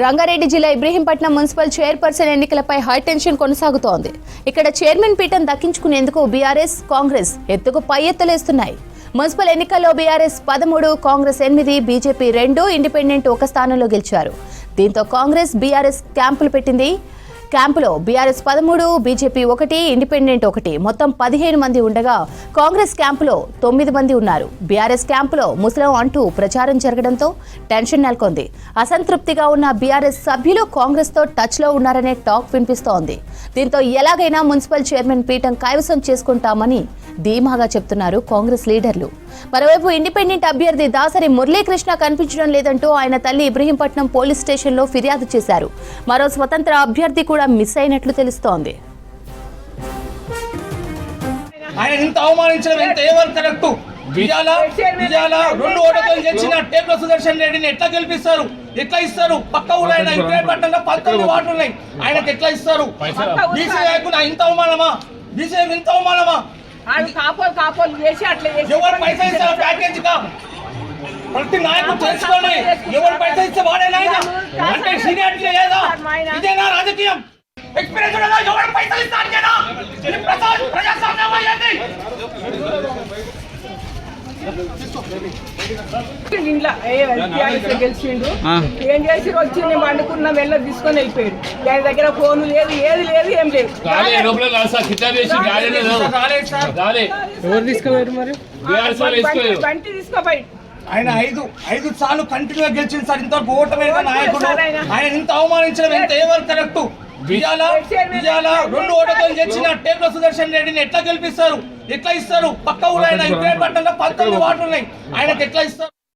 రంగారెడ్డి జిల్లా Ibrahimpatnam municipal chairperson ఎన్నికలపై high tension కొనసాగుతోంది. ఇక్కడ చైర్మన్ పీఠం దక్కించుకునేందుకు బీఆర్ఎస్, కాంగ్రెస్ ఎత్తుకు పై ఎత్తులేస్తున్నాయి. మున్సిపల్ ఎన్నికల్లో బీఆర్ఎస్ 13, కాంగ్రెస్ 8, బీజేపీ 2, ఇండిపెండెంట్ ఒక స్థానంలో గెలిచారు. దీంతో కాంగ్రెస్ బీఆర్ఎస్ క్యాంపులు పెట్టింది. క్యాంపులో బీఆర్ఎస్ 13, బీజేపీ 1, ఇండిపెండెంట్ 1 మొత్తం 15 మంది ఉండగా కాంగ్రెస్ క్యాంపులో 9 మంది ఉన్నారు. బీఆర్ఎస్ క్యాంపులో ముస్లిం అంటూ ప్రచారం జరగడంతో టెన్షన్ నెలకొంది. అసంతృప్తిగా ఉన్న బీఆర్ఎస్ సభ్యులు కాంగ్రెస్ తో టచ్ లో ఉన్నారనే టాక్ వినిపిస్తోంది. దీంతో ఎలాగైనా మున్సిపల్ చైర్మన్ పీఠం కైవసం చేసుకుంటామని ధీమాగా చెప్తున్నారు కాంగ్రెస్ లీడర్లు. మరోవైపు ఇండిపెండెంట్ అభ్యర్థి దాసరి మురళీకృష్ణ కనిపించడం లేదంటూ ఆయన తల్లి ఇబ్రహీంపట్నం పోలీస్ స్టేషన్లో ఫిర్యాదు చేశారు. మరో స్వతంత్ర అభ్యర్థి కూడా మిస్ అయినట్లు తెలుస్తోంది. ఆయన ఇంత అవమానించడం ఎంత ఎవరు కరెక్ట్? విజయాల 2 ఓటర్లు గెలిచిన టేకుల సుదర్శన్ రెడ్డిని ఎట్లా గెలిపిస్తారు? ఎట్లా ఇస్తారు? పక్క ఊరైన ఇబ్రహీంపట్నంలో 19 వార్డులు ఉన్నాయి, ఆయనకు ఎట్లా ఇస్తారు? బీసీ నాయకుడు ఇంత అవమానమా? బీసీ ఇంత అవమానమా? ఎవరు పైసా ఇస్తారు ప్యాకేజ్ కా? ప్రతి నాయకుడు తెలుసుకోండి, ఎవరు పైసా ఇస్తే వాడే నాయకుడు అంటే సీనియారిటీ లేదా? ఇదేనా రాజకీయం? ఎక్స్పీరియన్స్ ఉండదా? ఎవరు పైసలు ఇస్తారు కదా? ఇది ప్రజాస్వామ్యం అయ్యింది. గెలిచిండు, ఏం చేసి వచ్చింది వండుకున్న వెళ్ళ తీసుకొని వెళ్ళిపోయాడు. దాని దగ్గర ఫోన్ లేదు, ఏది లేదు, ఏం లేదు. ఎవరు తీసుకుపోయారు మరి? బంటి తీసుకోపోయి ఆయన 5 సార్లు కంటిన్యూగా గెలిచింది సార్. ఇంతవరకు ఓటమి నాయకుడు ఆయన ఇంత అవమానించడం ఎంత ఎవరు కరెక్ట్? విజయాల 2 ఓటర్లు గెలిచిన టేకుల సుదర్శన్ రెడ్డిని ఎట్లా గెలిపిస్తారు? ఎట్లా ఇస్తారు? పక్క ఊరైన ఇబ్రహీంపట్నంలో 19 వార్డులు ఉన్నాయి, ఆయనకు ఎట్లా ఇస్తారు?